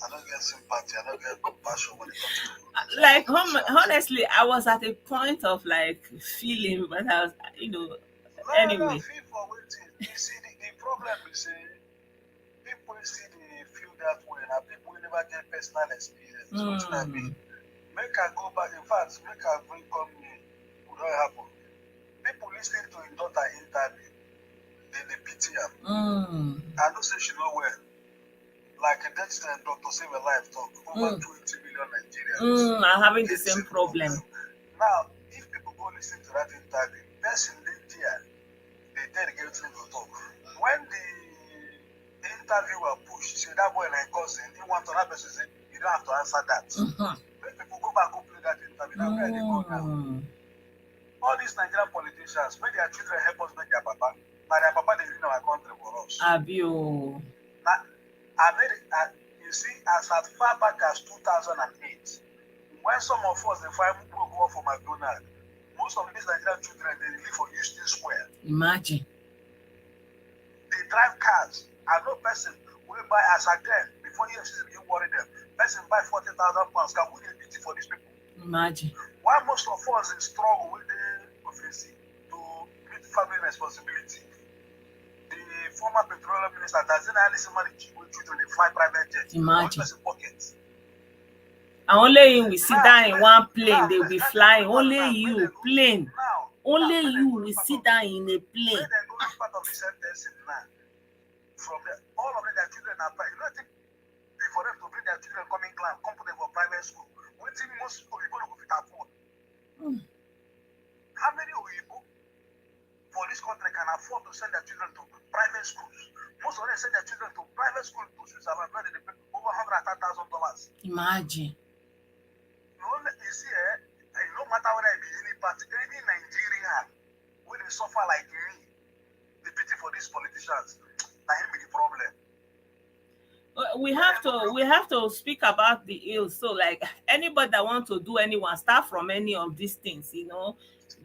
I don't get sympathy, I don't get compassion when it comes to Like politicians. honestly, I was at a point of like feeling, but I was, No, anyway. feel for waiting. You see, the problem is people see they feel that way, and people will never get personal experience. What I mean? Make I go back. In fact, make I bring come here. Would not happen. People listening to his daughter interview, they pity her. I don't say she know well. Like a death stand doctor save a life talk. Over 20 million Nigerians are having the same problem. Now, if people go listen to that interview, person there, they tell the girl to talk. When the interviewer pushed, say that boy like cousin, he want to that person say, you don't have to answer that. When people go back and play that interview, now where they go now? All these Nigerian politicians, make their children help us make their papa. Now their papa they live in our country for us. Abio. Now, you see, as far back as 2008, when some of us they find people go for McDonald's, most of these Nigerian children they live for Houston Square. Imagine. They drive cars. I know person will buy as again before you worry them. Person buy 40,000 pounds. Can we get for these people? Imagine. Why most of us in struggle with the office to meet family responsibility? The former petroleum minister doesn't have somebody with children they fly private jet. Imagine. Pockets. And only him will sit down in one plane, they will be flying. Only you, plane. Only you will sit down in a plane. When they go to part of the sentence now, from the, all of their children are private. You know, think for them to bring their children coming class, come put them for private school. What thing most people go fit afford? How many Oyibo for this country can afford to send their children to private schools? Most of them send their children to private school to Switzerland where they pay over $100,000. Imagine. You see, no matter whether it be any party, any Nigerian, when they suffer like me, the pity for these politicians, that will be the problem. We have to speak about the ills. So like anybody that wants to do anyone, start from any of these things,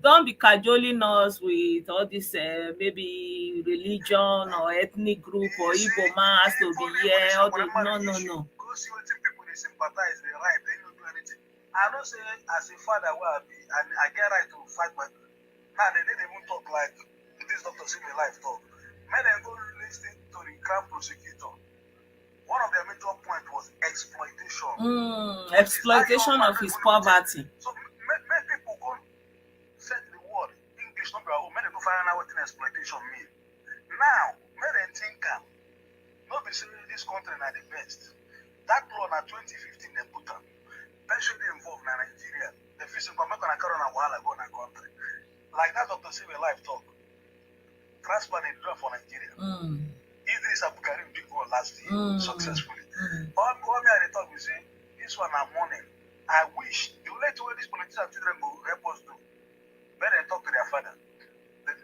don't be cajoling us with all this maybe religion or ethnic group or Igbo man has to be here. No. Go see what people they sympathize, they right, they don't do anything. I don't say as a father where I get right to fight, but now they didn't even talk like this doctor see me life talk. When they go listen to the crown prosecutor, one of their major points was exploitation. Exploitation of his poverty. So many people go say the word English not be our own. Many go find out what exploitation mean. Now, many think not be saying this country are the best. That law na 2015 they put up. Pension involved in Nigeria. The fishing come back on a car on a while ago in a country. Like that Dr. Sylvia life talk. Transplant in for Nigeria. Idris Abdulkarim did go last year successfully. All me at the talk we say, this one I'm morning. I wish the only way these politician children will help us do. Better talk to their father.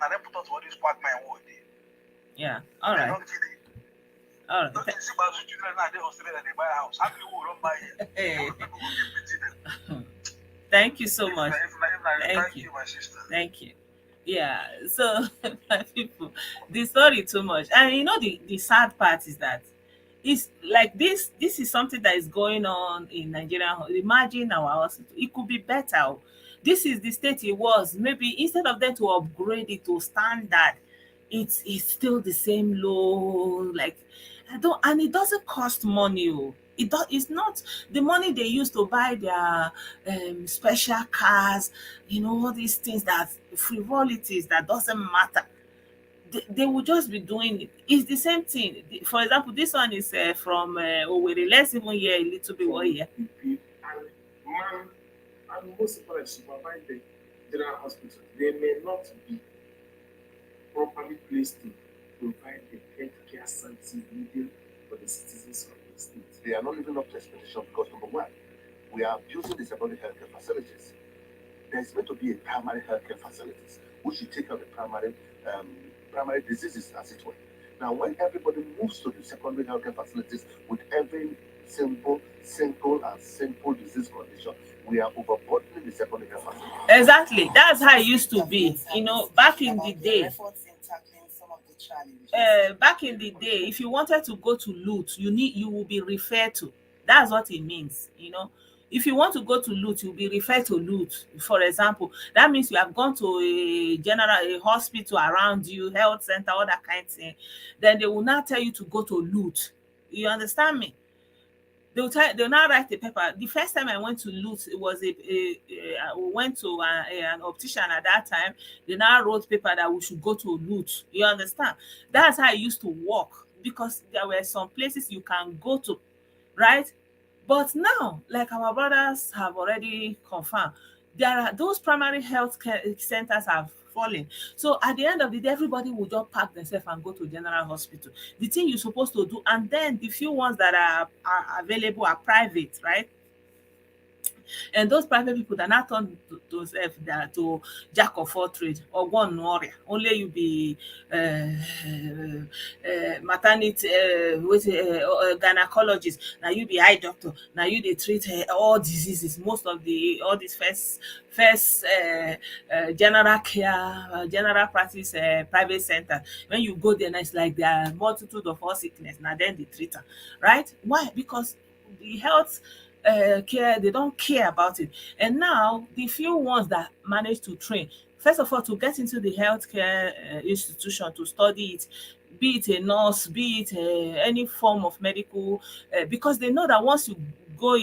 Now they put us what this quack man would do. Yeah. All right. Don't kill it. All right. Don't you see about children now they Australia they buy a house. How many will run by here? People will give pity them. Thank you so much. Thank you, my sister. Thank you. Yeah, so my people, the story too much. And the sad part is that it's like this is something that is going on in Nigeria. Imagine our hospital. It could be better. This is the state it was. Maybe instead of them to upgrade it to standard, it's still the same low. Like I don't, and it doesn't cost money. It's not the money they use to buy their special cars, all these things that frivolities that doesn't matter. they will just be doing it. It's the same thing. For example, this one is from Owerri. Let's even hear a little bit what here. And man, and most people that supervise the general hospital, they may not be properly placed to provide the healthcare services needed for the citizens of the state. They are not living up to expectation because number one, we are abusing the secondary healthcare facilities. There's meant to be a primary healthcare facilities which should take care of the primary diseases, as it were. Now, when everybody moves to the secondary healthcare facilities with every simple disease condition, we are overburdening the secondary health facilities. Exactly. That's how it used to be. You know, back in the day. Back in the day, if you wanted to go to loot, you will be referred to. That's what it means. You know, if you want to go to loot, you'll be referred to loot. For example, that means you have gone to a hospital around you, health center, all that kind of thing. Then they will now tell you to go to loot. You understand me? They'll now write the paper. The first time I went to loot, it was we went to an optician at that time. They now wrote paper that we should go to loot. You understand? That's how I used to work, because there were some places you can go to, right? But now, like our brothers have already confirmed, there are those primary health care centers have fallen. So at the end of the day, everybody will just pack themselves and go to general hospital. The thing you're supposed to do, and then the few ones that are available are private, right? And those private people that not turn to jack of all trades or one warrior. Only you be maternity gynecologist. Now you be eye doctor. Now you they treat all diseases. Most of the all these first general care, general practice private center. When you go there, now it's like there are multitude of all sickness. Now then they treat them, right? Why? Because the health care, they don't care about it. And now the few ones that manage to train, first of all, to get into the healthcare institution to study it, be it a nurse, be it any form of medical, because they know that once you go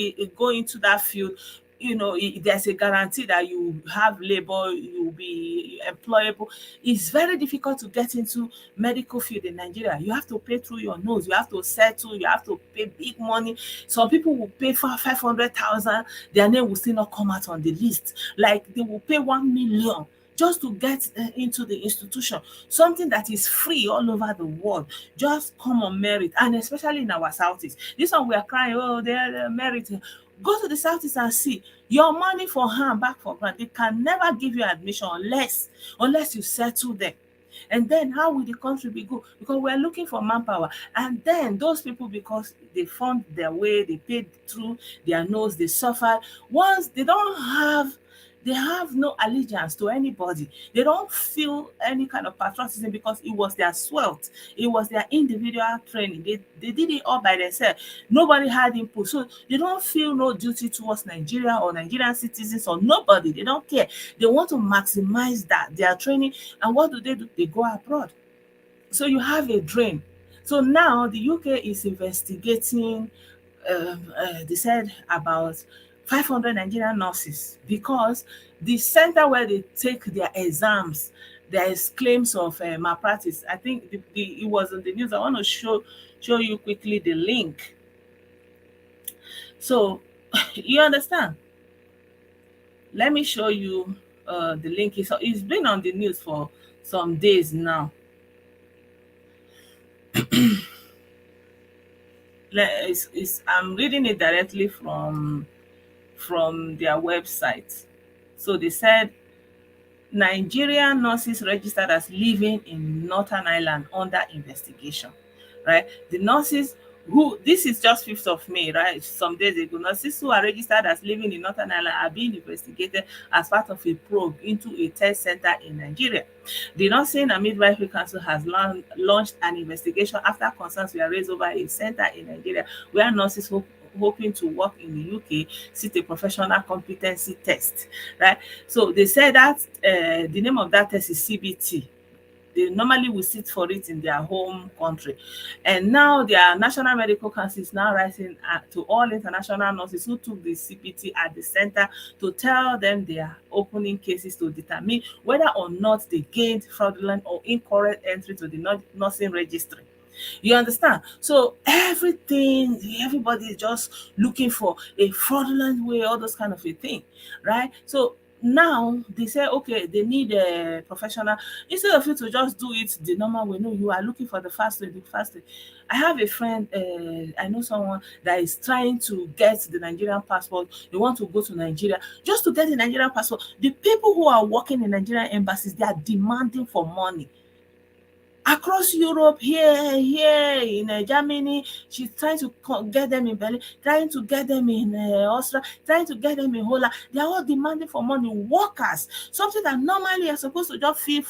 into that field, you know, there's a guarantee that you have labor, you'll be employable. It's very difficult to get into medical field in Nigeria. You have to pay through your nose, you have to settle, you have to pay big money. Some people will pay for 500,000, their name will still not come out on the list. Like they will pay 1 million just to get into the institution, something that is free all over the world, just come on merit, and especially in our southeast. This one we are crying, oh, they're merit. Go to the southeast and see your money for hand, back for grant. They can never give you admission unless you settle them. And then how will the country be good? Because we're looking for manpower. And then those people, because they found their way, they paid through their nose, they suffered. Once they have no allegiance to anybody. They don't feel any kind of patriotism because it was their sweat. It was their individual training. They did it all by themselves. Nobody had input. So they don't feel no duty towards Nigeria or Nigerian citizens or nobody. They don't care. They want to maximize that, their training. And what do? They go abroad. So you have a drain. So now the UK is investigating, they said about 500 Nigerian nurses, because the center where they take their exams, there is claims of malpractice. I think it was in the news. I want to show you quickly the link. So you understand? Let me show you the link. It's been on the news for some days now. I'm reading it directly from their website. So they said Nigerian nurses registered as living in Northern Ireland under investigation, right? The nurses who, this is just 5th of May, right? Some days ago, nurses who are registered as living in Northern Ireland are being investigated as part of a probe into a test center in Nigeria. The Nursing and Midwifery Council has launched an investigation after concerns were raised over a center in Nigeria where nurses hoping to work in the UK sit a professional competency test, right? So they said that the name of that test is CBT. They normally will sit for it in their home country. And now their National Medical Council is now writing to all international nurses who took the CPT at the center to tell them they are opening cases to determine whether or not they gained fraudulent or incorrect entry to the nursing registry. You understand? So everything, everybody is just looking for a fraudulent way, all those kind of a thing, right? So now they say, okay, they need a professional. Instead of you to just do it the normal way, no, you are looking for the fast way, the fast way. I have a friend, I know someone that is trying to get the Nigerian passport. They want to go to Nigeria just to get the Nigerian passport. The people who are working in Nigerian embassies, they are demanding for money across Europe, here in Germany. She's trying to get them in Berlin, trying to get them in Austria, trying to get them in Holland. They are all demanding for money. Workers, something that normally are supposed to just fill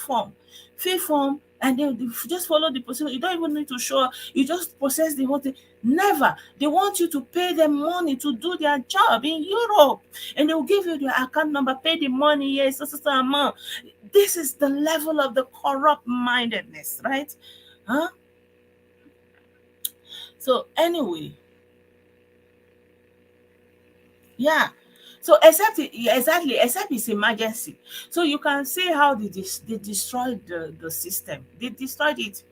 form, and then they just follow the procedure. You don't even need to show. You just process the whole thing. Never. They want you to pay them money to do their job in Europe, and they will give you their account number. Pay the money. Yes, so amount. This is the level of the corrupt mindedness, right? Huh? So anyway, yeah. So exactly, except it's emergency. So you can see how they destroyed the system. They destroyed it.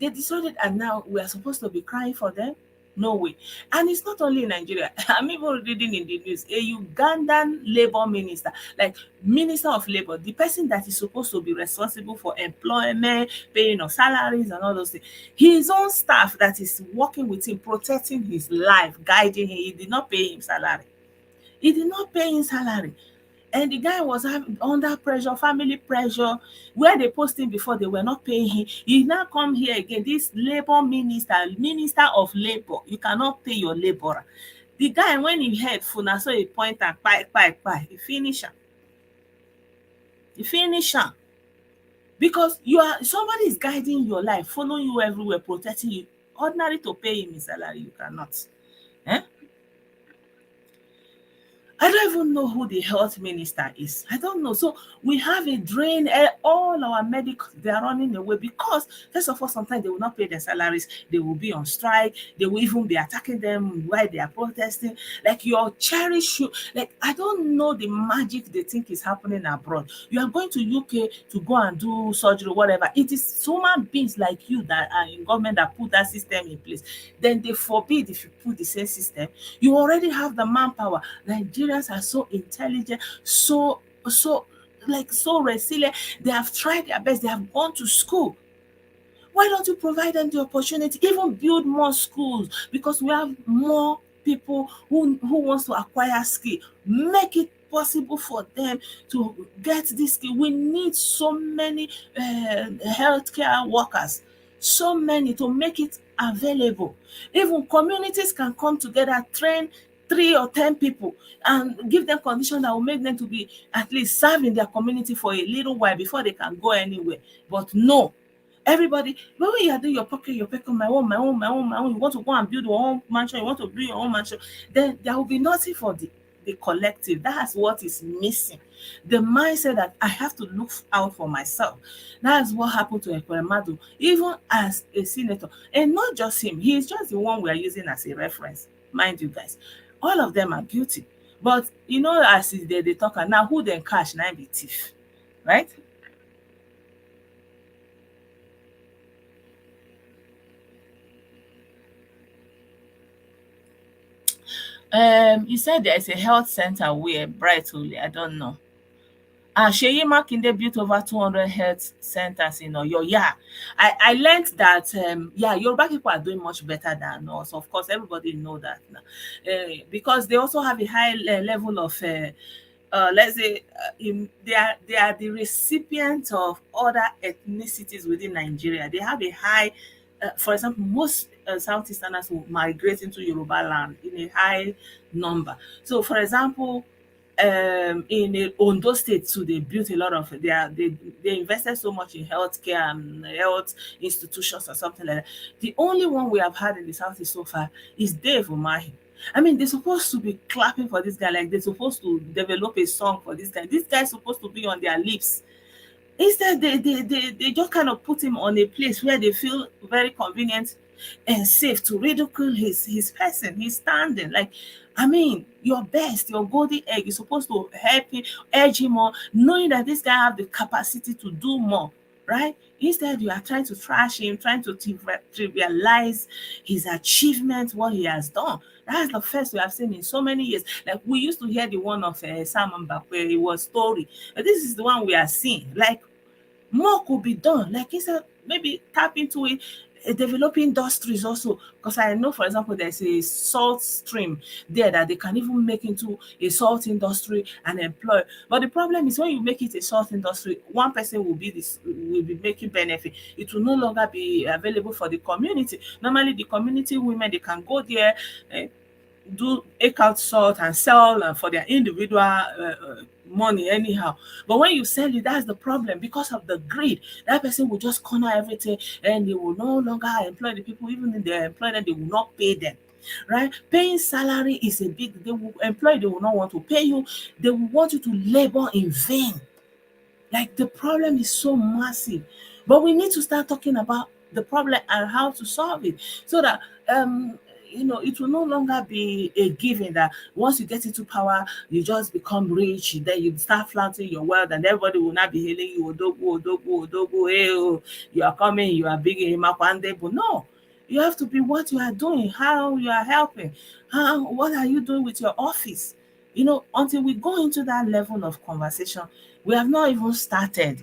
They destroyed it, and now we are supposed to be crying for them? No way. And it's not only in Nigeria. I'm even reading in the news, a Ugandan labor minister, like minister of labor, the person that is supposed to be responsible for employment, paying of salaries and all those things. His own staff that is working with him, protecting his life, guiding him, he did not pay him salary. He did not pay him salary. And the guy was under pressure, family pressure, where they post him before they were not paying him. He now come here again, this labor minister of labor. You cannot pay your laborer. The guy, when he heard Funa, so he point and pie, he finish am. He finish am. Because somebody is guiding your life, following you everywhere, protecting you. Ordinary to pay him his salary, you cannot. Eh? I don't even know who the health minister is. I don't know. So we have a drain. All our medics, they are running away because, first of all, sometimes they will not pay their salaries. They will be on strike. They will even be attacking them while they are protesting. Like your cherished, like I don't know the magic they think is happening abroad. You are going to UK to go and do surgery, whatever. It is human beings like you that are in government that put that system in place. Then they forbid if you put the same system. You already have the manpower. Nigerians are so intelligent, so resilient. They have tried their best. They have gone to school. Why don't you provide them the opportunity? Even build more schools, because we have more people who wants to acquire skill. Make it possible for them to get this skill. We need so many healthcare workers, so many, to make it available. Even communities can come together, train 3 or 10 people, and give them conditions that will make them to be at least serving their community for a little while before they can go anywhere. But no, everybody, when you are doing your pocket, my own, you want to go and build your own mansion, you want to build your own mansion, then there will be nothing for the collective. That's what is missing. The mindset that I have to look out for myself. That's what happened to Ekweremadu, even as a senator. And not just him, he's just the one we are using as a reference. Mind you guys, all of them are guilty. But as they talk, and now who then catch, now be thief, right? You said there's a health center where Brightly, I don't know. Sheyi Makinde built over 200 health centers in Oyo. Yeah, I learned that, Yoruba people are doing much better than us. Of course, everybody know that now. Because they also have a high level of, let's say, they are the recipient of other ethnicities within Nigeria. They have a high, for example, most Southeasterners will migrate into Yoruba land in a high number. So, for example, in Ondo State too, they built a lot of they invested so much in healthcare and health institutions or something like that. The only one we have had in the Southeast so far is Dave Umahi. I mean, they're supposed to be clapping for this guy, like they're supposed to develop a song for this guy. This guy's supposed to be on their lips. Instead, they just kind of put him on a place where they feel very convenient and safe to ridicule his person, his standing. Like, I mean, your best, your golden egg is supposed to help him, edge him on, knowing that this guy have the capacity to do more, right? Instead, you are trying to trash him, trying to trivialize his achievement, what he has done. That's the first we have seen in so many years. Like, we used to hear the one of Simon Bakwe, it was story. But this is the one we are seeing. Like, more could be done. Like he said, maybe tap into it, developing industries also. Because I know, for example, there's a salt stream there that they can even make into a salt industry and employ. But the problem is when you make it a salt industry, one person will be making benefit. It will no longer be available for the community. Normally, the community women they can go there. Do take out salt and sell for their individual money anyhow. But when you sell it, that's the problem because of the greed. That person will just corner everything and they will no longer employ the people. Even if they employ them, they will not pay them. Right? Paying salary is a big, they will employ, they will not want to pay you. They will want you to labor in vain. Like the problem is so massive, but we need to start talking about the problem and how to solve it so that it will no longer be a given that once you get into power, you just become rich, then you start flaunting your wealth, and everybody will not be hailing you, Odogu, Odogu, Odogu, hey, oh, you are coming, you are big in Makwande. But no, you have to be what you are doing, how you are helping, how what are you doing with your office? Until we go into that level of conversation, we have not even started.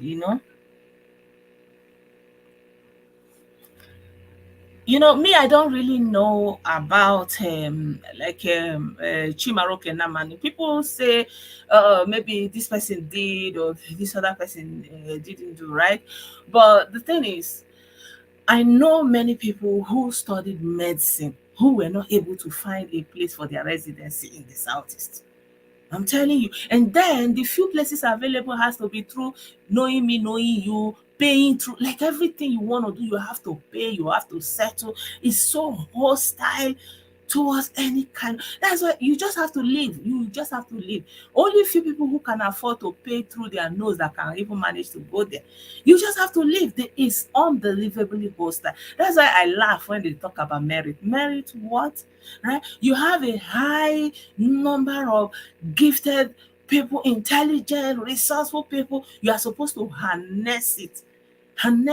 Me, I don't really know about Chimaroke Namani. People say maybe this person did or this other person didn't do, right? But the thing is, I know many people who studied medicine who were not able to find a place for their residency in the Southeast. I'm telling you. And then the few places available has to be through knowing me, knowing you, paying through. Like everything you want to do, you have to pay, you have to settle. It's so hostile towards any kind. That's why you just have to leave. You just have to leave. Only few people who can afford to pay through their nose that can even manage to go there. You just have to leave. It's unbelievably hostile. That's why I laugh when they talk about merit. Merit what? Right? You have a high number of gifted people, intelligent, resourceful people. You are supposed to harness it and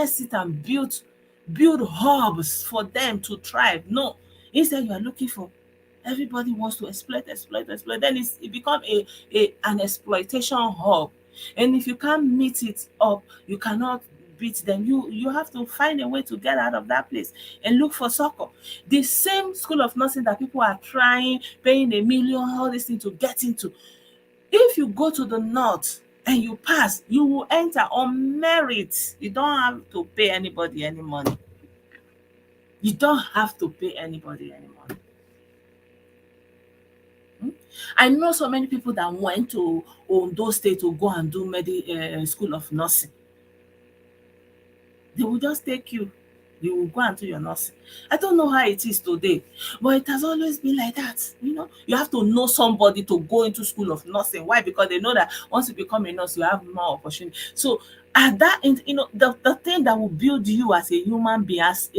build hubs for them to thrive. No, instead you are looking for everybody wants to exploit, exploit, exploit. Then it become an exploitation hub. And if you can't meet it up, you cannot beat them. You have to find a way to get out of that place and look for succor. The same school of nursing that people are trying, paying 1 million, all this thing to get into. If you go to the north and you pass, you will enter on merit. You don't have to pay anybody any money. You don't have to pay anybody any money. I know so many people that went to Ondo State to go and do school of nursing. They will just take you. You will go and do your nursing. I don't know how it is today, but it has always been like that. You have to know somebody to go into school of nursing. Why? Because they know that once you become a nurse, you have more opportunity. So at that end, the thing that will build you as a human being, as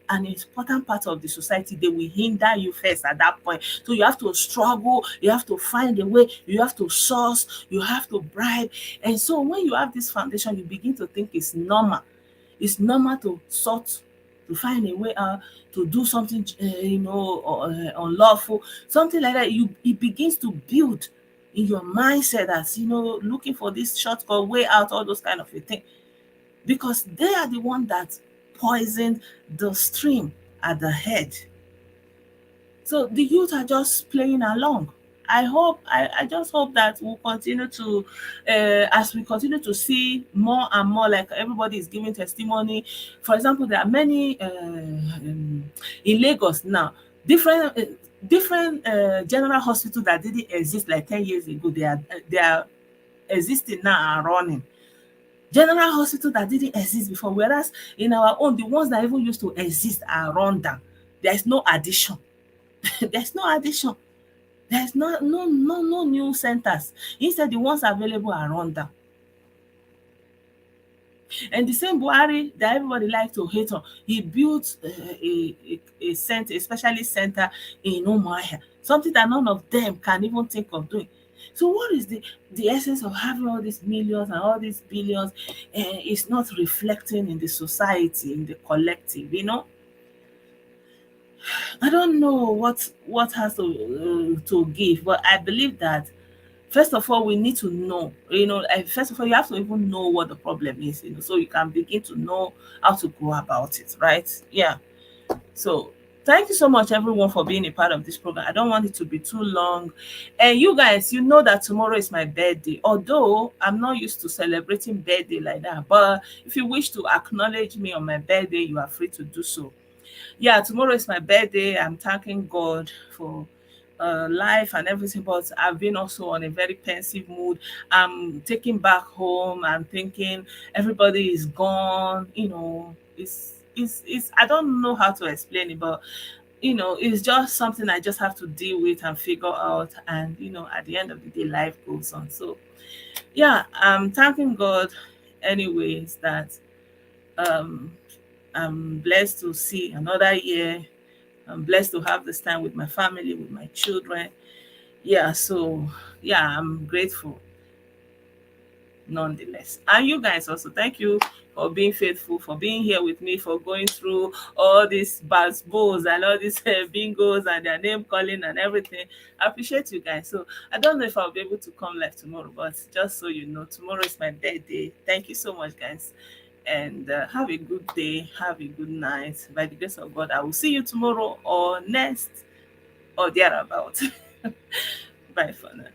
an important part of the society, they will hinder you first at that point. So you have to struggle, you have to find a way, you have to source, you have to bribe. And so when you have this foundation, you begin to think it's normal. It's normal to sort, to find a way out, to do something, unlawful, something like that. It begins to build in your mindset as looking for this shortcut way out, all those kind of a thing, because they are the one that poisoned the stream at the head. So the youth are just playing along. I just hope that we'll continue to, as we continue to see more and more, like everybody is giving testimony. For example, there are many in Lagos now, different general hospitals that didn't exist like 10 years ago. They are existing now and running. General hospitals that didn't exist before, whereas in our own, the ones that even used to exist are run down. There is no addition. There's no addition. There's no new centers. Instead, the ones available are run down. And the same Buhari that everybody like to hate on, he built a center, a specialist center in Umuahia, something that none of them can even think of doing. So what is the essence of having all these millions and all these billions? It's not reflecting in the society, in the collective, you know. I don't know what has to give, but I believe that first of all we need to know, you know, first of all you have to even know what the problem is, you know, so you can begin to know how to go about it, right? Yeah. So thank you so much everyone for being a part of this program. I don't want it to be too long. And you guys, you know that tomorrow is my birthday. Although I'm not used to celebrating birthday like that, but if you wish to acknowledge me on my birthday, you are free to do so. Yeah, tomorrow is my birthday. I'm thanking God for life and everything, but I've been also on a very pensive mood. I'm taking back home. I'm thinking everybody is gone. You know, it's I don't know how to explain it, but you know, it's just something I just have to deal with and figure out. And you know, at the end of the day, life goes on. So yeah, I'm thanking God, anyways, that um I'm blessed to see another year. I'm blessed to have this time with my family, with my children. Yeah, so yeah, I'm grateful nonetheless. And you guys also, thank you for being faithful, for being here with me, for going through all these balls and all these bingos and their name calling and everything. I appreciate you guys. So I don't know if I'll be able to come live tomorrow, but just so you know, tomorrow is my birthday. Thank you so much, guys. And have a good day, have a good night. By the grace of God, I will see you tomorrow or next or thereabout. Bye for now.